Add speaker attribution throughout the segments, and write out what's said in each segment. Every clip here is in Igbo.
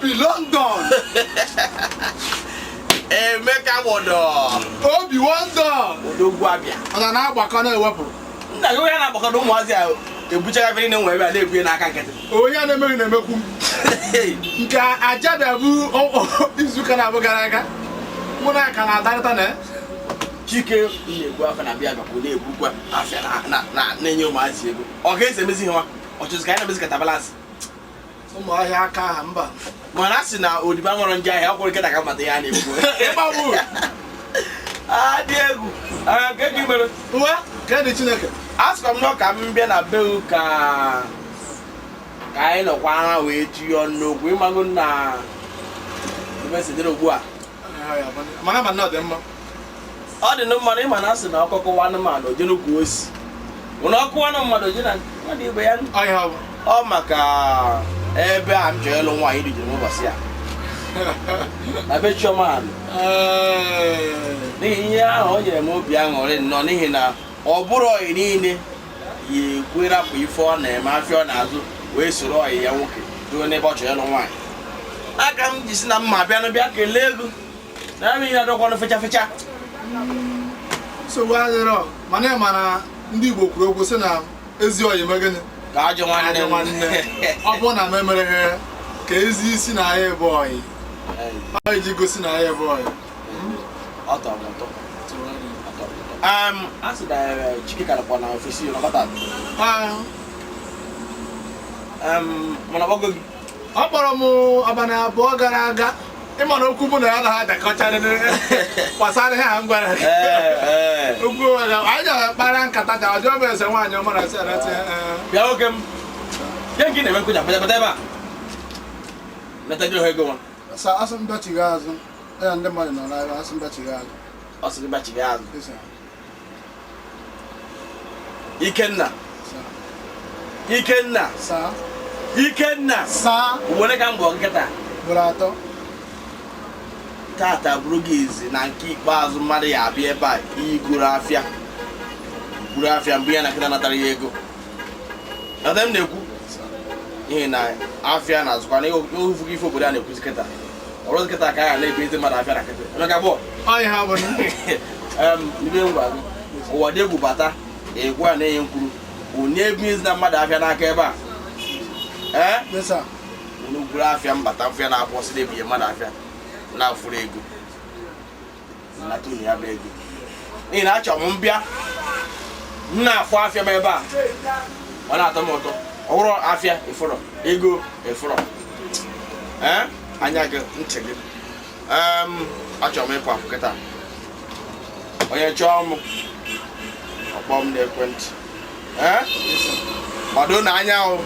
Speaker 1: Obi London.
Speaker 2: Emeka Wodo.
Speaker 1: Obi London.
Speaker 2: Odogwu abịa.
Speaker 1: Ọ na-agbakọ na-ewepụ.
Speaker 2: Nna gị onye na-agbakọ na ụmụazị a ebuchaga fere na nwe ebe a na-ebue n'aka nkịtị.
Speaker 1: Onye na-emeghị na-emekwu. Nke ajabe bụ izuụka na-abụ gara aga. Mụ na aka na-adarịta na
Speaker 2: Chike na-egbu afọ na bịa gakwa na-egbukwa afịa na-enye ụmụazị ego. Ọ ga-esi emezi nwa. Ọ chọzi ka anyị na-emezi kata balansị.
Speaker 1: ụmụ ahịa aka ha mba.
Speaker 2: Mana a sị na odibo nwere ndị ahịa ọkwụrụ nkịta ka mata ya na-ekwu.
Speaker 1: Ịgbawu.
Speaker 2: Dị egwu. Nke gị mere.
Speaker 1: Uwe, ka dị Chineke.
Speaker 2: A sịkwa m nọ ka m bịa na be ka anyị nọkwa agha wee tinye ọnụ okwu ịmago na ebe sidere ugbu a.
Speaker 1: Mana ma ọ dị mma.
Speaker 2: Ọ dị mma na ịma na asị na ọkụkụ anụmanụ oje n'ukwu osi. Ụna ọkụ anụ mmadụ oje na mmadụ ibe ya. Ọ maka ebe a m chọrọ ịlụ nwaanyị rijiri n'ụbọchị a. Na be Chioma n'ihi ihe ahụ o nyere m obi aṅụrị nnọọ n'ihi na ọ bụrụ ọyị niile ya ekwe rapụ ife ọ na-eme afịa ọ na-azụ wee soro ọyị ya nwoke ruo n'ebe ọ chọrọ ịlụ nwaanyị. Aka m ji si na mma bịa kelee ego na ebe ihe adọkwanụ fecha fecha.
Speaker 1: Nsogbu adịrọ mana ị ma na ndị Igbo kwuru okwu sị na ezi ọyị megịnị
Speaker 2: ka ajọ nwanne.
Speaker 1: Ọ bụrụ na m emereghe ka ezi isi na ya ebe ọyị ọ iji gosi na ya ebe ọyị.
Speaker 2: Ọ tọrọ m ụtọ. A sị na Chike karịkwa na ofesi nọkọta. Mana ọgọ gị
Speaker 1: ọ kpọrọ m abalị abụọ gara aga ịma na okwu mụ na ya na ha dakọchara gbasara ihe ha m gwara okwu anyị ga-akpara nkata ka ọjọọ bụ ese nwaanyị ọma na sereti
Speaker 2: bịa nwoke m ihe nke na-eme nkụja pata ebe a nata gị ego nwa
Speaker 1: asị mbachighị azụ ya ndị mmadụ nọ n'ahịa asị mbachighị azụ
Speaker 2: ọ sị mbachighị azụ Ikenna ugbone ka m gụọ nkịta
Speaker 1: bụrụ atọ
Speaker 2: tata bụrụ gị izi na nke ikpeazụ mmadụ ya abịa ebe a igoro afịa mgbe ya na nkịta natara ya ego nata m na-ekwu ihe na afịa na-azụkwa na ofu ife obodo a na-ekwuzi kịta ọrụ nkịta ka ya na-ebe ezi mmadụ afịa na nkịta emeka gbọ ibe ngwa gị ụwa dị egwu bata egwu a na-enye nkwuru onye ebe ezi na mmadụ afịa n'aka ebe a n'ugwuru afịa mbata mfịa na-akwụ ọsị na-ebinye mmadụ afịa na-afụrụ ego nata unu ya bụ ego n'ihi na achọrọ m mbịa m na-afụ afịa m ebe a ọ na-atọ m ụtọ ọ bụrụ afịa ịfụrọ ego ịfụrọ anya gị ntị gị achọrọ m ịpụ apụ kịta onye chọọ m ọkpọ m n'ekwentị kwado na anya ahụ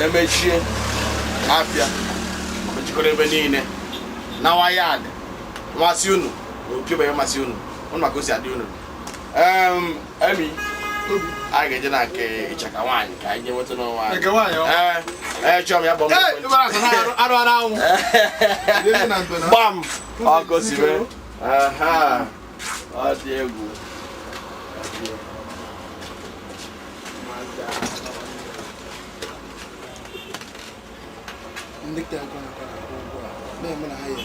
Speaker 2: emechie afịa mechikọrọ ebe niile na wayad masị unu na okebanye masị unu maka o si adị unu emi a ga-eje na nke ịchaka nwaanyị ka anyị nweta n'ọnwa chọọ m ya gbam ọ gosibe ọ dị egwu
Speaker 1: ndị ka na-eme na ha ya